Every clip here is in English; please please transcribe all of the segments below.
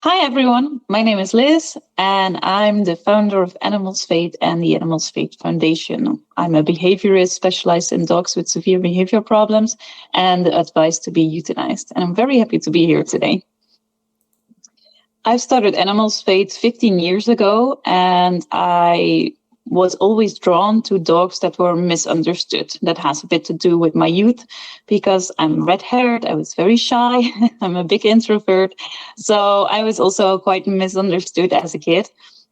Hi everyone, my name is Liz and I'm the founder of Animals Fate and the Animals Fate Foundation. I'm a behaviorist specialized in dogs with severe behavior problems and advised to be euthanized. And I'm very happy to be here today. I started Animals Fate 15 years ago and I was always drawn to dogs that were misunderstood. That has a bit to do with my youth because I'm red-haired, I was very shy, I'm a big introvert. So I was also quite misunderstood as a kid.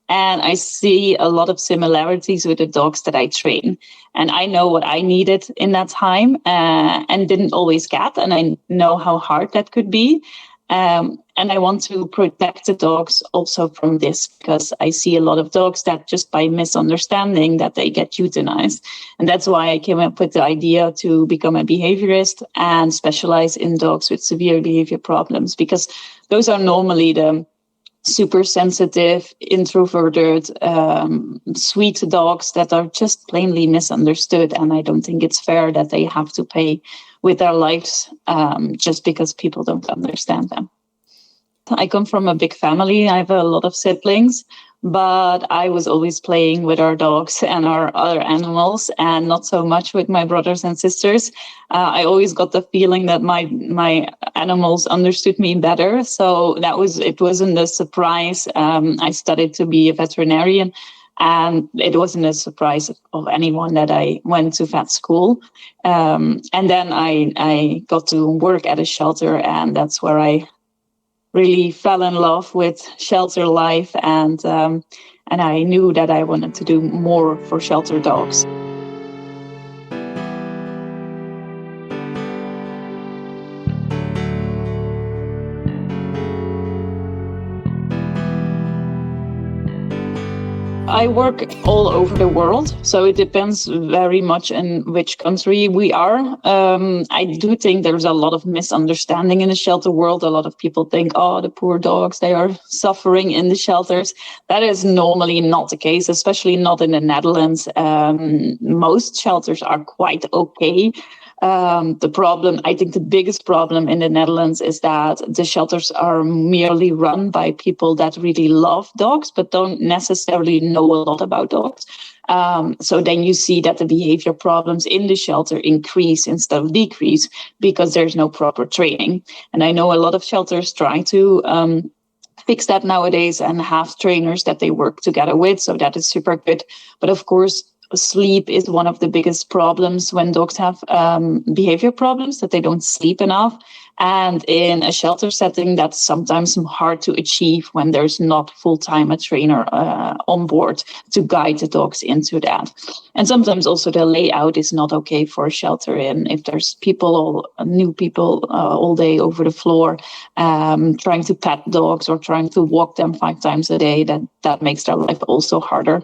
And I see a lot of similarities with the dogs that I train. And I know what I needed in that time and didn't always get. And I know how hard that could be. And I want to protect the dogs also from this because I see a lot of dogs that just by misunderstanding that they get euthanized. And that's why I came up with the idea to become a behaviorist and specialize in dogs with severe behavior problems, because those are normally the super sensitive, introverted, sweet dogs that are just plainly misunderstood. And I don't think it's fair that they have to pay with their lives just because people don't understand them. I come from a big family. I have a lot of siblings, but I was always playing with our dogs and our other animals and not so much with my brothers and sisters. I always got the feeling that my animals understood me better. So it wasn't a surprise. I studied to be a veterinarian. And it wasn't a surprise of anyone that I went to vet school. And then I got to work at a shelter, and that's where I really fell in love with shelter life. And I knew that I wanted to do more for shelter dogs. I work all over the world, so it depends very much in which country we are. I do think there's a lot of misunderstanding in the shelter world. A lot of people think, oh, the poor dogs, they are suffering in the shelters. That is normally not the case, especially not in the Netherlands. Most shelters are quite okay. I think the biggest problem in the Netherlands is that the shelters are merely run by people that really love dogs, but don't necessarily know a lot about dogs. So then you see that the behavior problems in the shelter increase instead of decrease because there's no proper training. And I know a lot of shelters try to fix that nowadays and have trainers that they work together with. So that is super good. But of course, sleep is one of the biggest problems when dogs have behavior problems, that they don't sleep enough. And in a shelter setting, that's sometimes hard to achieve when there's not full-time a trainer on board to guide the dogs into that. And sometimes also the layout is not okay for a shelter. And if there's new people all day over the floor, trying to pet dogs or trying to walk them 5 times a day, that makes their life also harder.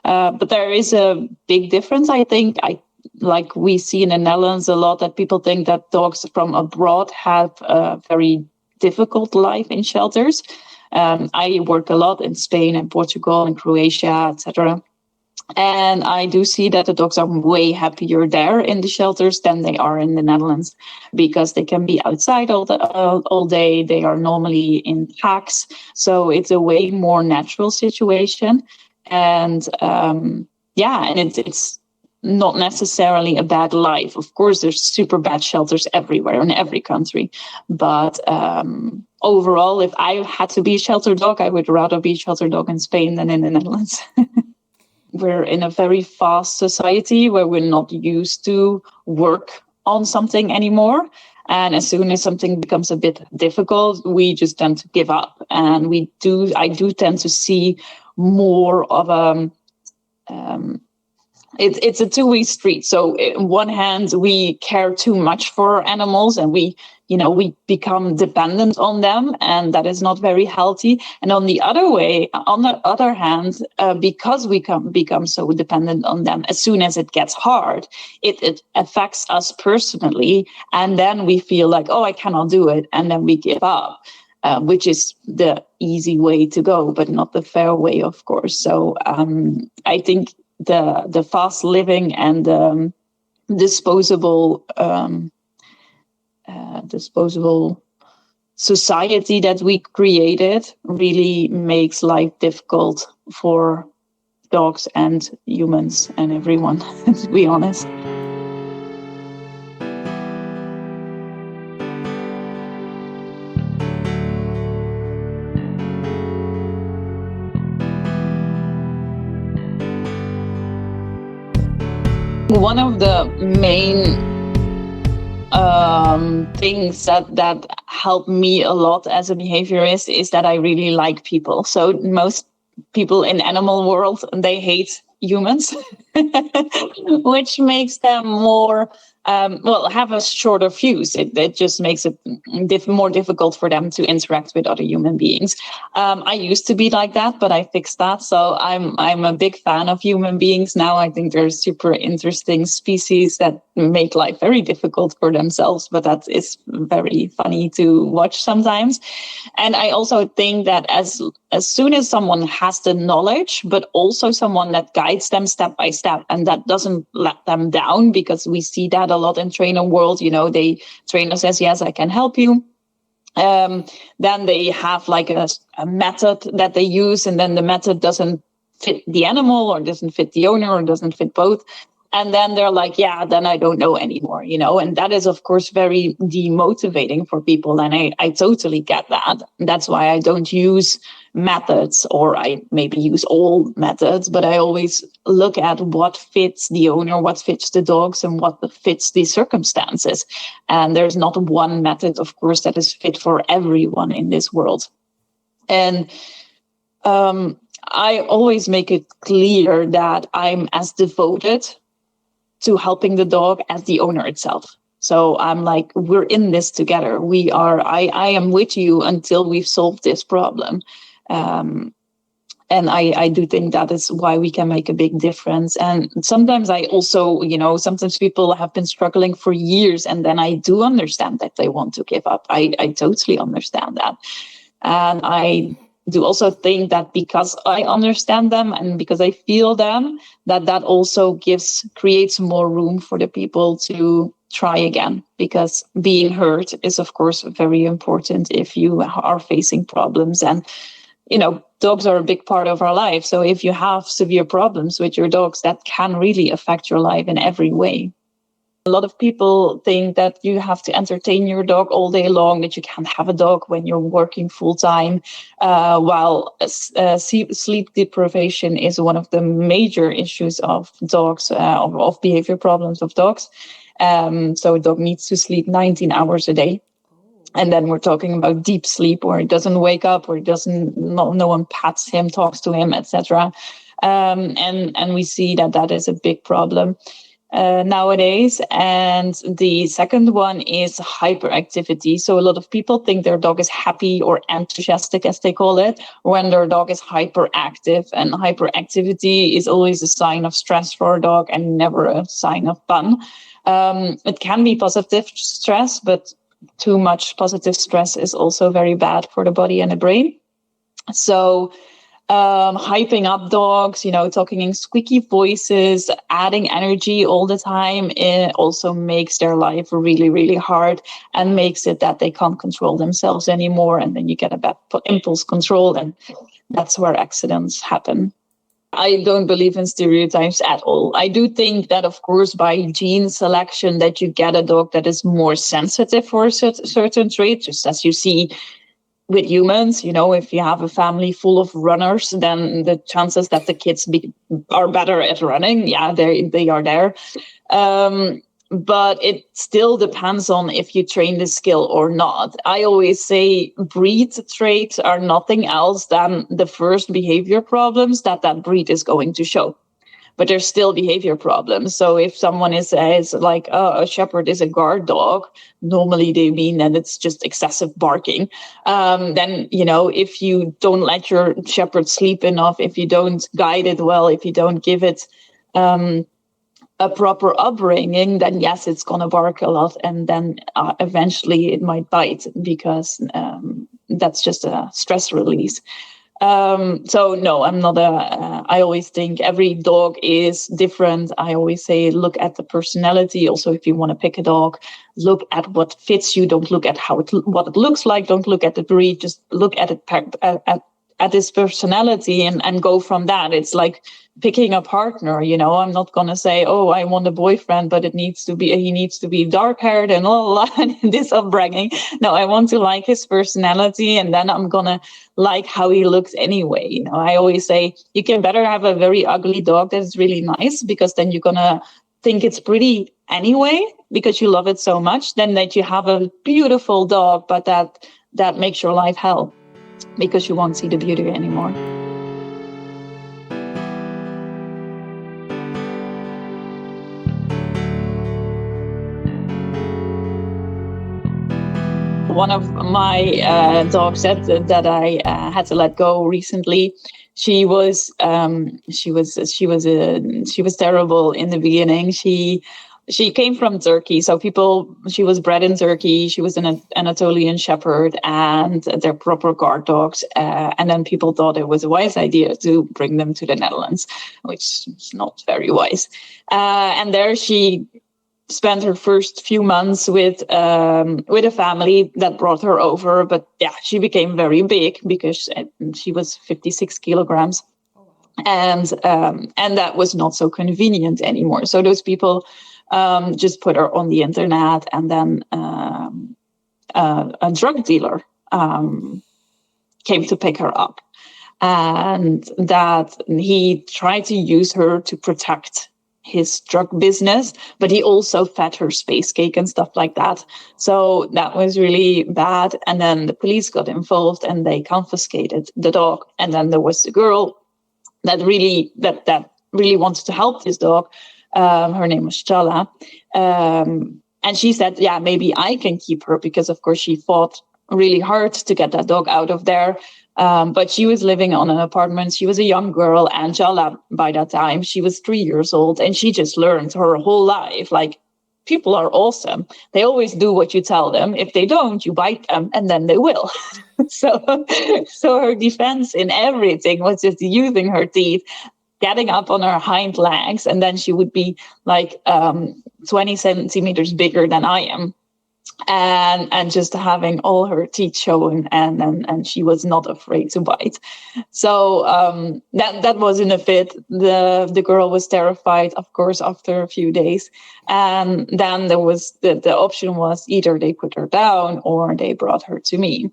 But there is a big difference, I think. Like we see in the Netherlands a lot, that people think that dogs from abroad have a very difficult life in shelters. I work a lot in Spain and Portugal and Croatia, etc. And I do see that the dogs are way happier there in the shelters than they are in the Netherlands, because they can be outside all day. They are normally in packs. So it's a way more natural situation. And and it's not necessarily a bad life. Of course, there's super bad shelters everywhere in every country. But overall, if I had to be a shelter dog, I would rather be a shelter dog in Spain than in the Netherlands. We're in a very fast society where we're not used to work on something anymore. And as soon as something becomes a bit difficult, we just tend to give up. And I do tend to see more of it's a two-way street. So on one hand, we care too much for our animals and we become dependent on them, and that is not very healthy. And on the other hand, because we become so dependent on them, as soon as it gets hard, it affects us personally. And then we feel like, oh, I cannot do it. And then we give up. Which is the easy way to go, but not the fair way, of course. So I think the fast living and disposable society that we created really makes life difficult for dogs and humans and everyone, to be honest. One of the main things that help me a lot as a behaviorist is that I really like people. So most people in animal world, they hate humans, which makes them more have a shorter fuse. It just makes it more difficult for them to interact with other human beings. I used to be like that, but I fixed that. So I'm a big fan of human beings now. I think they're super interesting species that make life very difficult for themselves, but that is very funny to watch sometimes. And I also think that as soon as someone has the knowledge, but also someone that guides them step by step and that doesn't let them down, because we see that a lot in trainer world, the trainer says, yes, I can help you. Then they have like a method that they use, and then the method doesn't fit the animal or doesn't fit the owner or doesn't fit both. And then they're like, yeah, then I don't know anymore, and that is, of course, very demotivating for people. And I totally get that. That's why I don't use methods, or I maybe use old methods, but I always look at what fits the owner, what fits the dogs, and what fits the circumstances. And there's not one method, of course, that is fit for everyone in this world. And I always make it clear that I'm as devoted to helping the dog as the owner itself. So I'm like, we're in this together. I am with you until we've solved this problem. And I do think that is why we can make a big difference. And sometimes I also, sometimes people have been struggling for years, and then I do understand that they want to give up. I totally understand that. And I do also think that because I understand them and because I feel them, that also creates more room for the people to try again, because being heard is, of course, very important if you are facing problems. And, dogs are a big part of our life. So if you have severe problems with your dogs, that can really affect your life in every way. A lot of people think that you have to entertain your dog all day long, that you can't have a dog when you're working full time, while sleep deprivation is one of the major issues of dogs, of behavior problems of dogs. So a dog needs to sleep 19 hours a day. And then we're talking about deep sleep, where he doesn't wake up, or no one pats him, talks to him, etc. And we see that is a big problem nowadays. And the second one is hyperactivity. So a lot of people think their dog is happy or enthusiastic, as they call it, when their dog is hyperactive. And hyperactivity is always a sign of stress for a dog and never a sign of fun. It can be positive stress, but too much positive stress is also very bad for the body and the brain. So hyping up dogs, talking in squeaky voices, adding energy all the time, it also makes their life really, really hard and makes it that they can't control themselves anymore. And then you get a bad impulse control, and that's where accidents happen. I don't believe in stereotypes at all. I do think that, of course, by gene selection, that you get a dog that is more sensitive for a certain trait, just as you see with humans. If you have a family full of runners, then the chances that the kids are better at running, they are there. But it still depends on if you train the skill or not. I always say breed traits are nothing else than the first behavior problems that breed is going to show. But there's still behavior problems. So if someone is like, a shepherd is a guard dog, normally they mean that it's just excessive barking. Then, if you don't let your shepherd sleep enough, if you don't guide it well, if you don't give it a proper upbringing, then yes, it's going to bark a lot. And then eventually it might bite, because that's just a stress release. So no, I'm not I always think every dog is different. I always say, look at the personality. Also, if you want to pick a dog, look at what fits you. Don't look at what it looks like. Don't look at the breed. Just look at it, at his personality and go from that. It's like picking a partner, I'm not going to say, oh, I want a boyfriend, but he needs to be dark haired and all this upbringing. No, I want to like his personality, and then I'm going to like how he looks anyway. I always say you can better have a very ugly dog that's really nice, because then you're going to think it's pretty anyway, because you love it so much, than that you have a beautiful dog, but that makes your life hell, because you won't see the beauty anymore. One of my dogs that I had to let go recently, she was terrible in the beginning. She came from Turkey, so she was bred in Turkey. She was an Anatolian Shepherd, and they're proper guard dogs. And then people thought it was a wise idea to bring them to the Netherlands, which is not very wise. And there she spent her first few months with a family that brought her over. But yeah, she became very big because she was 56 kilograms. And that was not so convenient anymore. So those people just put her on the internet, and then a drug dealer came to pick her up, and that he tried to use her to protect his drug business, but he also fed her space cake and stuff like that. So that was really bad. And then the police got involved and they confiscated the dog. And then there was the girl that really wanted to help this dog. Her name was Chala. And she said, yeah, maybe I can keep her, because of course she fought really hard to get that dog out of there. But she was living on an apartment. She was a young girl, and Chala, by that time, she was 3 years old, and she just learned her whole life, like, people are awesome. They always do what you tell them. If they don't, you bite them, and then they will. So her defense in everything was just using her teeth, getting up on her hind legs, and then she would be like 20 centimeters bigger than I am. And just having all her teeth showing, and she was not afraid to bite. So that wasn't a fit. The girl was terrified, of course, after a few days. And then there was the option was either they put her down or they brought her to me.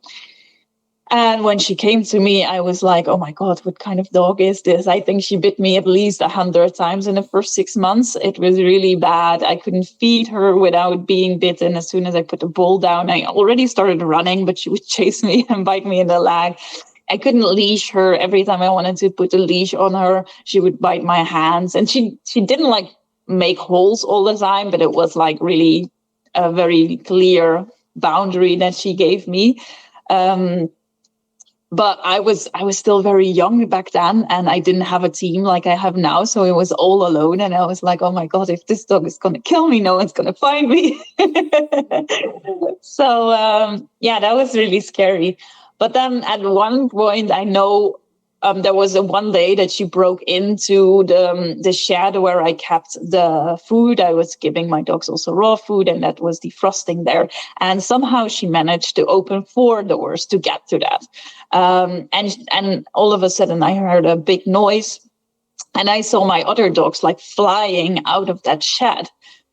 And when she came to me, I was like, oh my God, what kind of dog is this? I think she bit me at least 100 times in the first 6 months. It was really bad. I couldn't feed her without being bitten. As soon as I put the bowl down, I already started running, but she would chase me and bite me in the leg. I couldn't leash her. Every time I wanted to put a leash on her, she would bite my hands. And she didn't like make holes all the time, but it was like really a very clear boundary that she gave me. But I was still very young back then, and I didn't have a team like I have now. So it was all alone. And I was like, oh my God, if this dog is going to kill me, no one's going to find me. So, that was really scary. But then at one point, I know there was one day that she broke into the shed where I kept the food. I was giving my dogs also raw food, and that was defrosting there. And somehow she managed to open 4 doors to get to that. And all of a sudden I heard a big noise, and I saw my other dogs like flying out of that shed.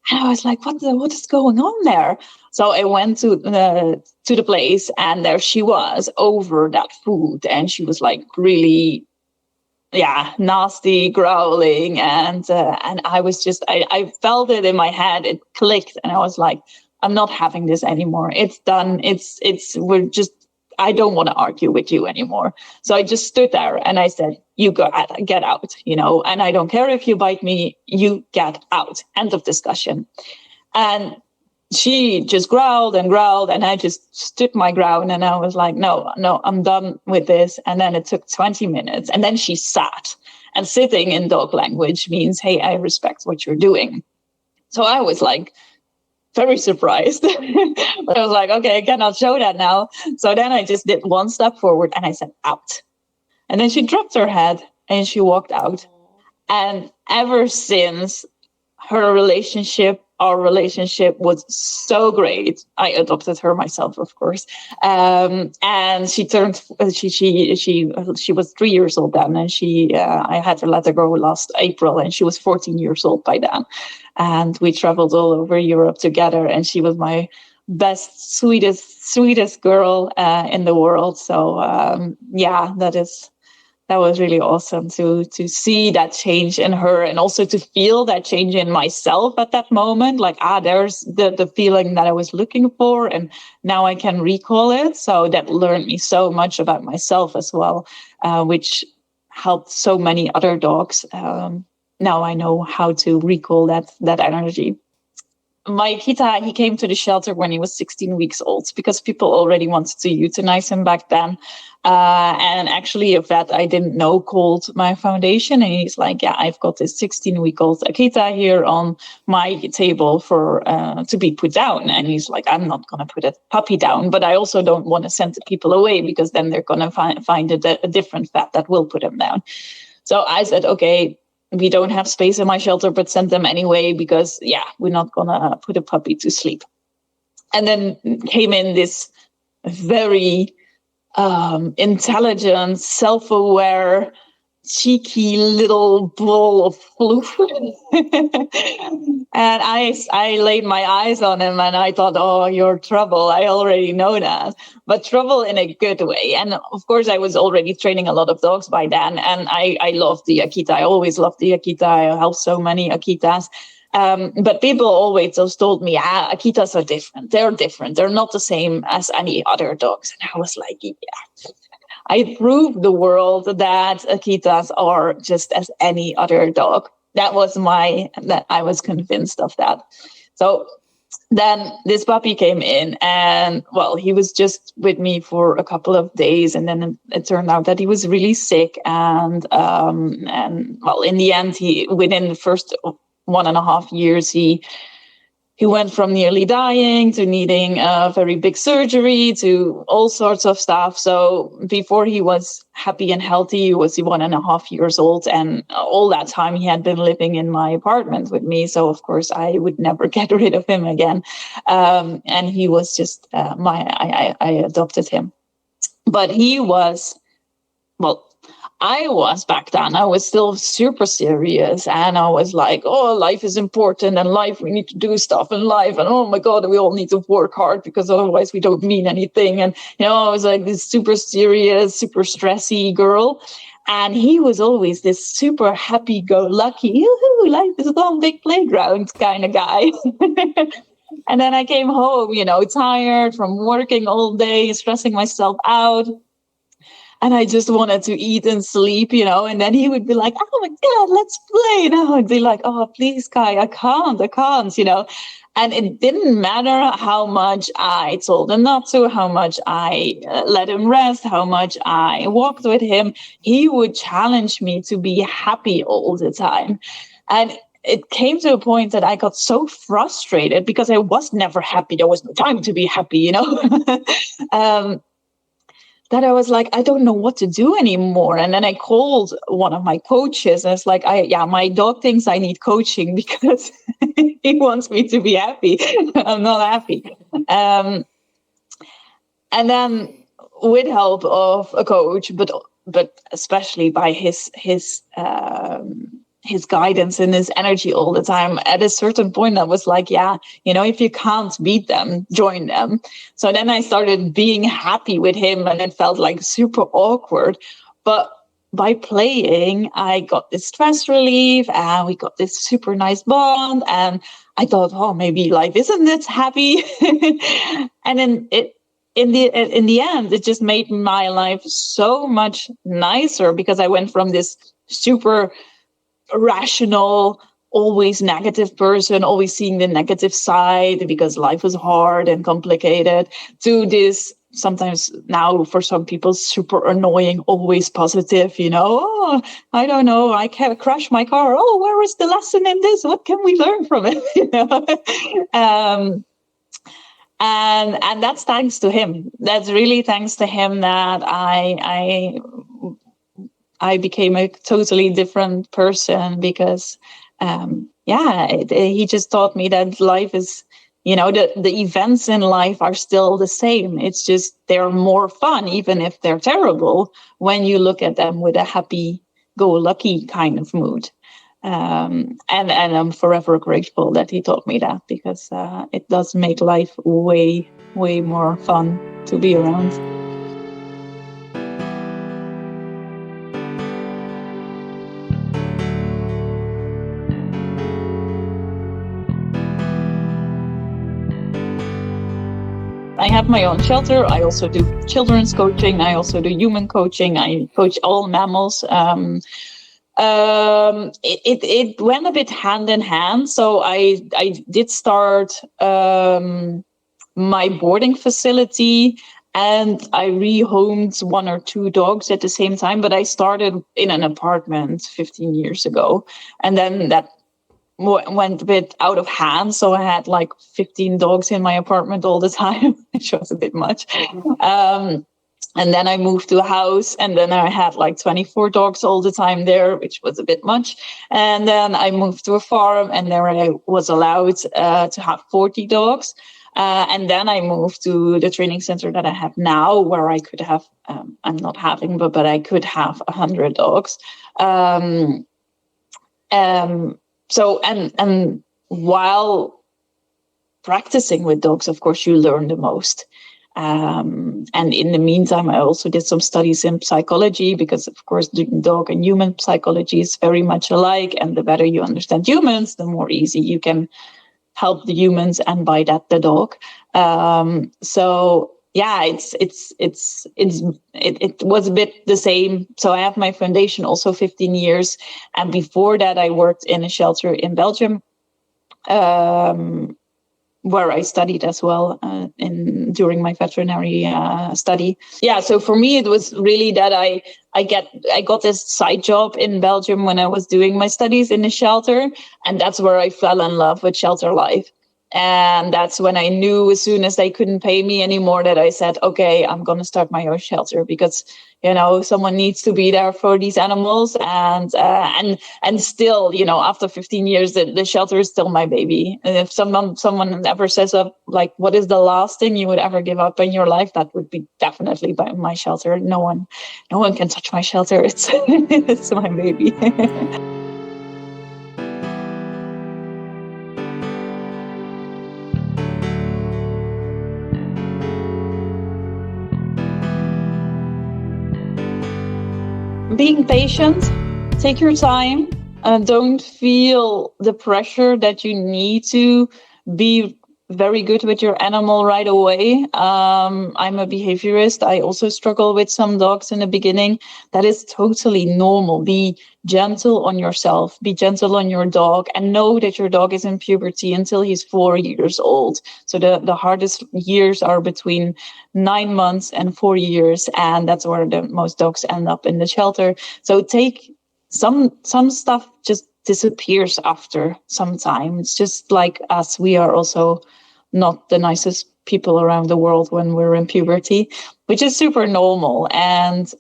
And I was like, what is going on there? So I went to the place, and there she was over that food. And she was like really, nasty, growling. And I was just, I felt it in my head. It clicked. And I was like, I'm not having this anymore. It's done. I don't want to argue with you anymore. So I just stood there and I said, you get out, and I don't care if you bite me, you get out. End of discussion. And she just growled, and I just stood my ground, and I was like, no, I'm done with this. And then it took 20 minutes, and then she sat. And sitting in dog language means, hey, I respect what you're doing. So I was like, very surprised. But I was like, okay, I cannot show that now. So then I just did one step forward and I said, out. And then she dropped her head and she walked out. And ever since, our relationship was so great. I adopted her myself, of course. And she was 3 years old then, and I had to let her go last April, and she was 14 years old by then. And we traveled all over Europe together, and she was my best, sweetest girl in the world. So that was really awesome to see that change in her, and also to feel that change in myself at that moment. Like, there's the feeling that I was looking for, and now I can recall it. So that learned me so much about myself as well, which helped so many other dogs. Now I know how to recall that energy. My Akita, he came to the shelter when he was 16 weeks old because people already wanted to euthanize him back then. And actually, a vet I didn't know called my foundation, and he's like, yeah, I've got this 16-week-old Akita here on my table for to be put down. And he's like, I'm not going to put a puppy down, but I also don't want to send the people away because then they're going to find a different vet that will put him down. So I said, okay, we don't have space in my shelter, but send them anyway, because we're not gonna put a puppy to sleep. And then came in this very intelligent, self-aware, cheeky little ball of fluff. And I laid my eyes on him and I thought, oh, you're trouble. I already know that. But trouble in a good way. And of course, I was already training a lot of dogs by then. And I loved the Akita. I always loved the Akita. I helped so many Akitas. But people always just told me, Akitas are different. They're different. They're not the same as any other dogs. And I was like, I proved the world that Akitas are just as any other dog. That I was convinced of that. So then this puppy came in, and he was just with me for a couple of days, and then it turned out that he was really sick. And in the end, within the first 1.5 years, he went from nearly dying to needing a very big surgery to all sorts of stuff. So before he was happy and healthy, he was 1.5 years old. And all that time he had been living in my apartment with me. So of course I would never get rid of him again. And he was just I adopted him. But he was, I was back then. I was still super serious, and I was like, oh, life is important, and we need to do stuff in life, and oh my God, we all need to work hard because otherwise we don't mean anything. And, I was like this super serious, super stressy girl. And he was always this super happy-go-lucky, life is one big playground kind of guy. And then I came home, tired from working all day, stressing myself out. And I just wanted to eat and sleep, and then he would be like, oh my God, let's play. And I would be like, oh, please, Kai, I can't, And it didn't matter how much I told him not to, how much I let him rest, how much I walked with him. He would challenge me to be happy all the time. And it came to a point that I got so frustrated because I was never happy. There was no time to be happy, that I was like, I don't know what to do anymore. And then I called one of my coaches, and it's like, my dog thinks I need coaching because he wants me to be happy. I'm not happy. And then with help of a coach, but especially by his guidance and his energy all the time, at a certain point I was like, if you can't beat them, join them. So then I started being happy with him, and it felt like super awkward. But by playing, I got this stress relief, and we got this super nice bond. And I thought, oh, maybe life isn't this happy. And then in the end, it just made my life so much nicer, because I went from this super rational, always negative person, always seeing the negative side because life was hard and complicated, to this sometimes now for some people super annoying, always positive, oh, I don't know, I can't crash my car. Oh, where is the lesson in this? What can we learn from it? And that's thanks to him. That's really thanks to him that I I became a totally different person because, he just taught me that life is, the events in life are still the same. It's just they're more fun, even if they're terrible, when you look at them with a happy-go-lucky kind of mood. And I'm forever grateful that he taught me that, because it does make life way, way more fun to be around. I have my own shelter. I also do children's coaching. I also do human coaching. I coach all mammals. It went a bit hand in hand. So I did start my boarding facility, and I rehomed 1 or 2 dogs at the same time. But I started in an apartment 15 years ago, and then that went a bit out of hand. So I had like 15 dogs in my apartment all the time, which was a bit much. And then I moved to a house, and then I had like 24 dogs all the time there, which was a bit much. And then I moved to a farm, and there I was allowed to have 40 dogs. And then I moved to the training center that I have now, where I could have, I'm not having, but I could have 100 dogs. So, and while practicing with dogs, of course, you learn the most. And in the meantime, I also did some studies in psychology, because, of course, the dog and human psychology is very much alike. And the better you understand humans, the more easy you can help the humans, and by that, the dog. So yeah, it was a bit the same. So I have my foundation also 15 years. And before that, I worked in a shelter in Belgium, where I studied as well during my veterinary study. Yeah, so for me, it was really that I got this side job in Belgium when I was doing my studies in the shelter. And that's where I fell in love with shelter life. And that's when I knew, as soon as they couldn't pay me anymore, that I said, okay, I'm going to start my own shelter, because, someone needs to be there for these animals. And still, after 15 years, the shelter is still my baby. And if someone ever says, like, what is the last thing you would ever give up in your life? That would be definitely by my shelter. No one can touch my shelter. It's, it's my baby. Being patient, take your time, don't feel the pressure that you need to be very good with your animal right away. I'm a behaviorist. I also struggle with some dogs in the beginning. That is totally normal. Be gentle on yourself, be gentle on your dog, and know that your dog is in puberty until he's 4 years old. So the hardest years are between 9 months and 4 years, and that's where the most dogs end up in the shelter. So take some stuff just disappears after some time. It's just like us. We are also not the nicest people around the world when we're in puberty, which is super normal. And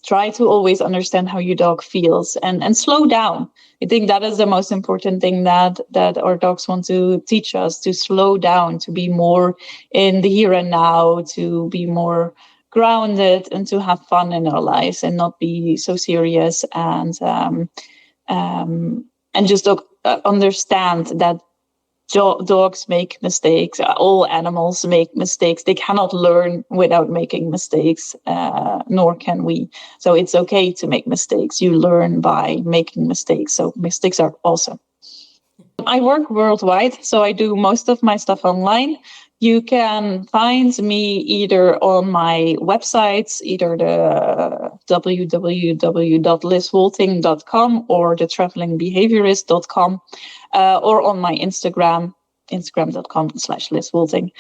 try to always understand how your dog feels, and slow down. I think that is the most important thing that our dogs want to teach us, to slow down, to be more in the here and now, to be more grounded, and to have fun in our lives, and not be so serious, and just understand that dogs make mistakes. All animals make mistakes. They cannot learn without making mistakes, nor can we. So it's okay to make mistakes. You learn by making mistakes. So mistakes are awesome. I work worldwide, so I do most of my stuff online. You can find me either on my websites, either the www.lizwolting.com or the travelingbehaviourist.com, or on my Instagram.com/Liz Wolting.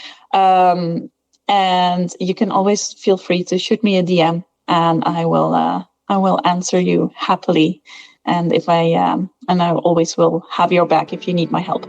And you can always feel free to shoot me a DM, and I will answer you happily. And I always will have your back if you need my help.